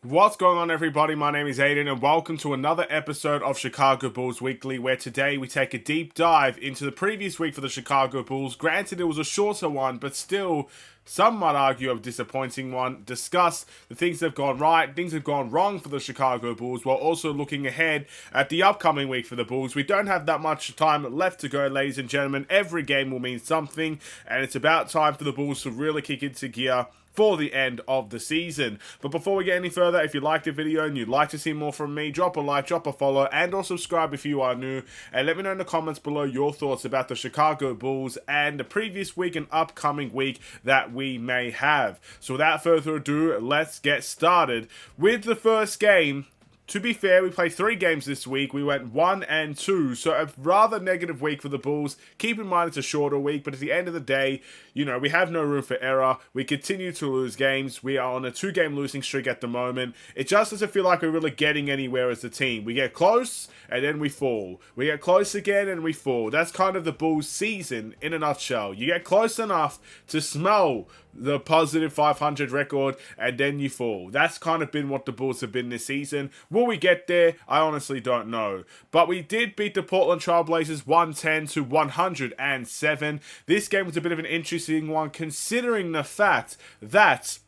What's going on, everybody? My name is Aiden, and welcome to another episode of Chicago Bulls Weekly, where today we take a deep dive into the previous week for the Chicago Bulls. Granted, it was a shorter one, but still, some might argue a disappointing one. Discuss the things that have gone right, things that have gone wrong for the Chicago Bulls, while also looking ahead at the upcoming week for the Bulls. We don't have that much time left to go, ladies and gentlemen. Every game will mean something, and it's about time for the Bulls to really kick into gear for the end of the season. But before we get any further, if you liked the video and you'd like to see more from me, drop a like, drop a follow, and or subscribe if you are new, and let me know in the comments below your thoughts about the Chicago Bulls and the previous week and upcoming week that we may have. So without further ado, let's get started with the first game. To be fair, we played 3 games this week. We went 1-2, so a rather negative week for the Bulls. Keep in mind it's a shorter week, but at the end of the day, we have no room for error. We continue to lose games. We are on a 2-game losing streak at the moment. It just doesn't feel like we're really getting anywhere as a team. We get close, and then we fall. We get close again, and we fall. That's kind of the Bulls' season in a nutshell. You get close enough to smell the positive 500 record, and then you fall. That's kind of been what the Bulls have been this season. Will we get there? I honestly don't know. But we did beat the Portland Trail Blazers 110-107. This game was a bit of an interesting one, considering the fact that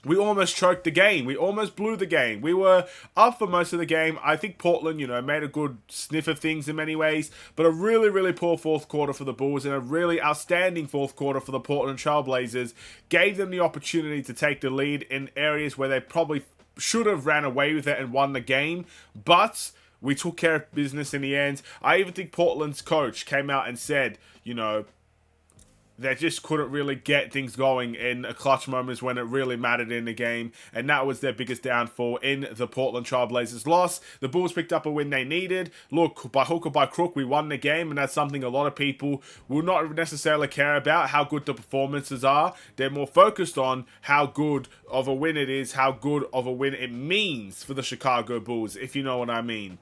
we almost choked the game. We almost blew the game. We were up for most of the game. I think Portland, made a good sniff of things in many ways, but a really, really poor fourth quarter for the Bulls and a really outstanding fourth quarter for the Portland Trail Blazers gave them the opportunity to take the lead in areas where they probably should have ran away with it and won the game, but we took care of business in the end. I even think Portland's coach came out and said, they just couldn't really get things going in a clutch moments when it really mattered in the game, and that was their biggest downfall in the Portland Trail Blazers loss. The Bulls picked up a win they needed. Look, by hook or by crook, we won the game, and that's something a lot of people will not necessarily care about, how good the performances are. They're more focused on how good of a win it is, how good of a win it means for the Chicago Bulls, if you know what I mean.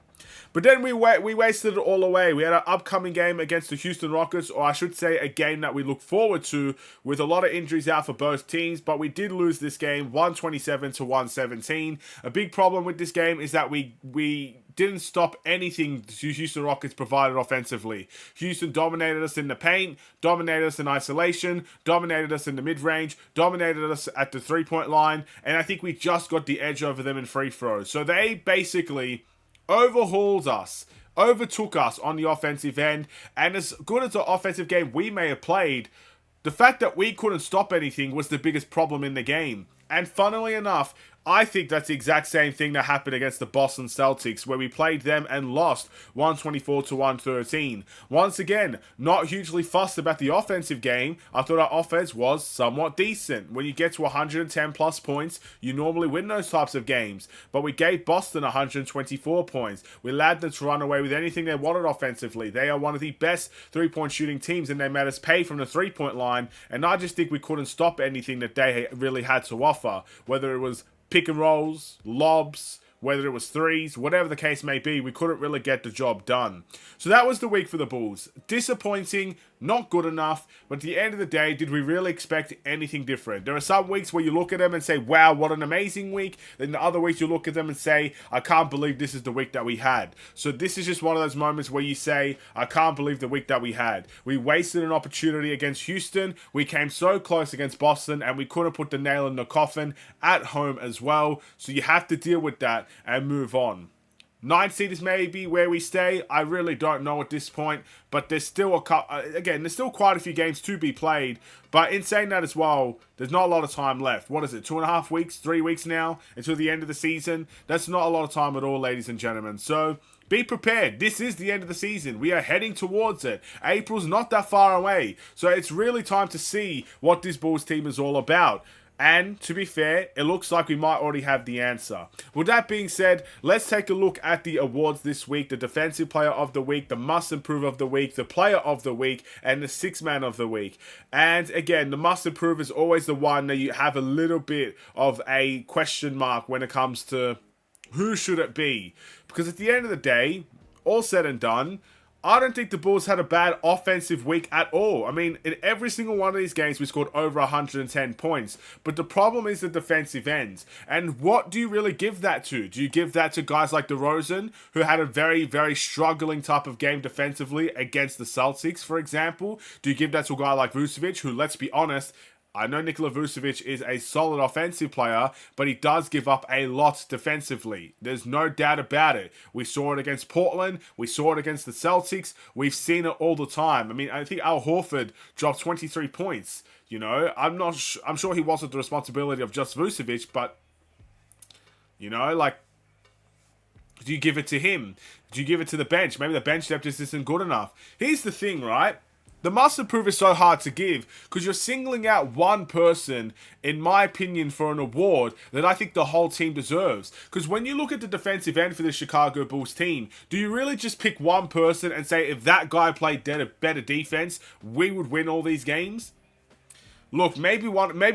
But then we wasted it all away. We had an upcoming game against the Houston Rockets, or I should say a game that we look forward to, with a lot of injuries out for both teams, but we did lose this game 127-117. A big problem with this game is that we didn't stop anything the Houston Rockets provided offensively. Houston dominated us in the paint, dominated us in isolation, dominated us in the mid-range, dominated us at the three-point line, and I think we just got the edge over them in free throws. So they basically overhauled us, overtook us on the offensive end, and as good as the offensive game we may have played, the fact that we couldn't stop anything was the biggest problem in the game. And funnily enough, I think that's the exact same thing that happened against the Boston Celtics, where we played them and lost 124-113. Once again, not hugely fussed about the offensive game. I thought our offense was somewhat decent. When you get to 110 plus points, you normally win those types of games. But we gave Boston 124 points. We allowed them to run away with anything they wanted offensively. They are one of the best three-point shooting teams, and they made us pay from the three-point line. And I just think we couldn't stop anything that they really had to offer, whether it was pick and rolls, lobs, whether it was threes, whatever the case may be, we couldn't really get the job done. So that was the week for the Bulls. Disappointing, not good enough, but at the end of the day, did we really expect anything different? There are some weeks where you look at them and say, wow, what an amazing week. Then the other weeks you look at them and say, I can't believe this is the week that we had. So this is just one of those moments where you say, I can't believe the week that we had. We wasted an opportunity against Houston. We came so close against Boston, and we couldn't put the nail in the coffin at home as well. So you have to deal with that and move on. 9 seed is maybe where we stay. I really don't know at this point, but there's still there's still quite a few games to be played. But in saying that as well, there's not a lot of time left. What is it, 2.5 weeks, 3 weeks now until the end of the season? That's not a lot of time at all, ladies and gentlemen. So be prepared. This is the end of the season. We are heading towards it. April's not that far away. So it's really time to see what this Bulls team is all about. And to be fair, it looks like we might already have the answer. With that being said, let's take a look at the awards this week. The Defensive Player of the Week, the Must Improve of the Week, the Player of the Week, and the Sixth Man of the Week. And again, the Must Improve is always the one that you have a little bit of a question mark when it comes to who should it be. Because at the end of the day, all said and done, I don't think the Bulls had a bad offensive week at all. I mean, in every single one of these games, we scored over 110 points. But the problem is the defensive end. And what do you really give that to? Do you give that to guys like DeRozan, who had a very, very struggling type of game defensively against the Celtics, for example? Do you give that to a guy like Vucevic, who, let's be honest, I know Nikola Vucevic is a solid offensive player, but he does give up a lot defensively. There's no doubt about it. We saw it against Portland. We saw it against the Celtics. We've seen it all the time. I mean, I think Al Horford dropped 23 points. You know, I'm sure he wasn't the responsibility of just Vucevic, but, you know, like, do you give it to him? Do you give it to the bench? Maybe the bench depth just isn't good enough. Here's the thing, right? The must improve is so hard to give because you're singling out one person, in my opinion, for an award that I think the whole team deserves. Because when you look at the defensive end for the Chicago Bulls team, do you really just pick one person and say if that guy played better defense, we would win all these games? Look, maybe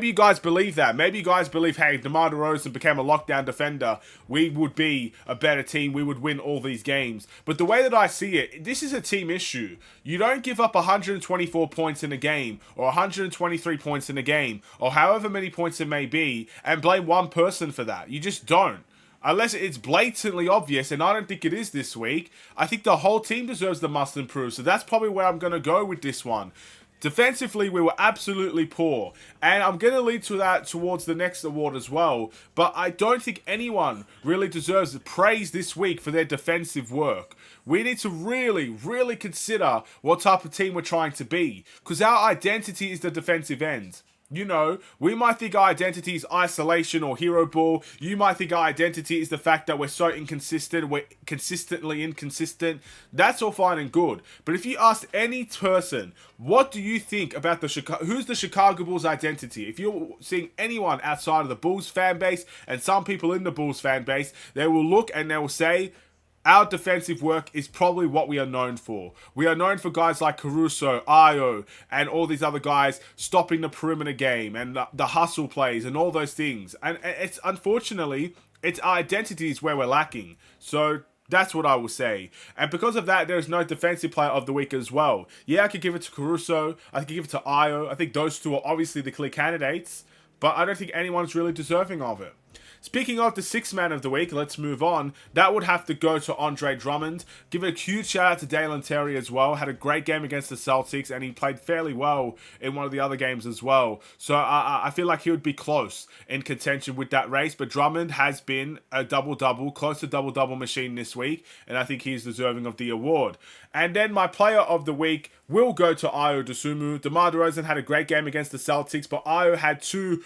you guys believe that. Maybe you guys believe, hey, if DeMar DeRozan became a lockdown defender, we would be a better team. We would win all these games. But the way that I see it, this is a team issue. You don't give up 124 points in a game or 123 points in a game or however many points it may be and blame one person for that. You just don't. Unless it's blatantly obvious, and I don't think it is this week. I think the whole team deserves the must improve. So that's probably where I'm going to go with this one. Defensively, we were absolutely poor. And I'm going to lead to that towards the next award as well. But I don't think anyone really deserves praise this week for their defensive work. We need to really, really consider what type of team we're trying to be. Because our identity is the defensive end. You know, we might think our identity is isolation or hero ball. You might think our identity is the fact that we're so inconsistent, we're consistently inconsistent. That's all fine and good. But if you ask any person, what do you think about who's the Chicago Bulls identity? If you're seeing anyone outside of the Bulls fan base and some people in the Bulls fan base, they will look and they will say, our defensive work is probably what we are known for. We are known for guys like Caruso, Ayo, and all these other guys stopping the perimeter game and the hustle plays and all those things. And it's unfortunately, it's our identities where we're lacking. So that's what I will say. And because of that, there's no defensive player of the week as well. Yeah, I could give it to Caruso. I could give it to Ayo. I think those two are obviously the clear candidates. But I don't think anyone's really deserving of it. Speaking of the sixth man of the week, let's move on. That would have to go to Andre Drummond. Give a huge shout out to Dalen Terry as well. Had a great game against the Celtics and he played fairly well in one of the other games as well. So I feel like he would be close in contention with that race. But Drummond has been a double-double, close to double-double machine this week. And I think he's deserving of the award. And then my player of the week will go to Ayo Dosunmu. DeMar DeRozan had a great game against the Celtics, but Ayo had two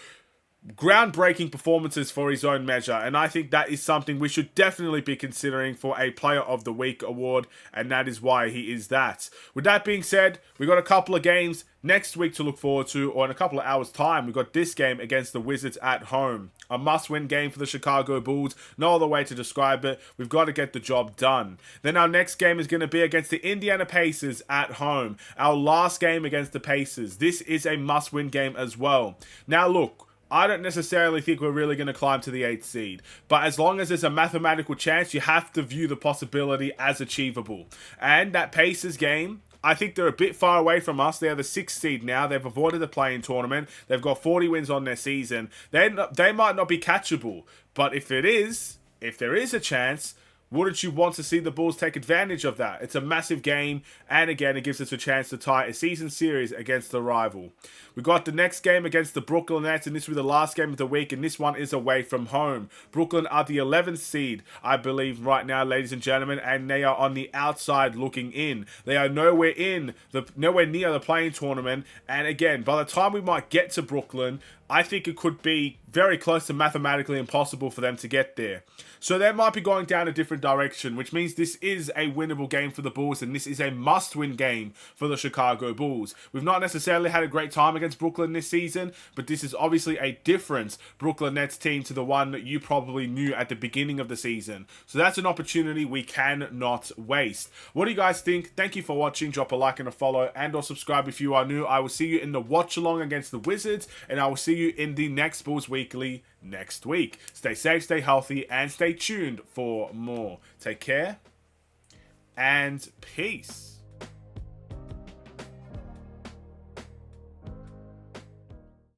groundbreaking performances for his own measure, and I think that is something we should definitely be considering for a Player of the Week award, and that is why he is that. With that being said, we got a couple of games next week to look forward to, or in a couple of hours' time. We got this game against the Wizards at home. A must-win game for the Chicago Bulls. No other way to describe it. We've got to get the job done. Then our next game is going to be against the Indiana Pacers at home. Our last game against the Pacers. This is a must-win game as well. Now look, I don't necessarily think we're really going to climb to the 8th seed. But as long as there's a mathematical chance, you have to view the possibility as achievable. And that Pacers game, I think they're a bit far away from us. They're the 6th seed now. They've avoided the play-in tournament. They've got 40 wins on their season. They might not be catchable. But if there is a chance, wouldn't you want to see the Bulls take advantage of that? It's a massive game, and again, it gives us a chance to tie a season series against the rival. We got the next game against the Brooklyn Nets, and this will be the last game of the week, and this one is away from home. Brooklyn are the 11th seed, I believe, right now, ladies and gentlemen, and they are on the outside looking in. They are nowhere near the play-in tournament, and again, by the time we might get to Brooklyn, I think it could be very close to mathematically impossible for them to get there. So they might be going down a different direction, which means this is a winnable game for the Bulls, and this is a must-win game for the Chicago Bulls. We've not necessarily had a great time against Brooklyn this season, but this is obviously a different Brooklyn Nets team to the one that you probably knew at the beginning of the season. So that's an opportunity we cannot waste. What do you guys think? Thank you for watching. Drop a like and a follow, and or subscribe if you are new. I will see you in the watch-along against the Wizards, and I will see you in the next Bulls Weekly next week. Stay safe, stay healthy, and stay tuned for more. Take care and peace.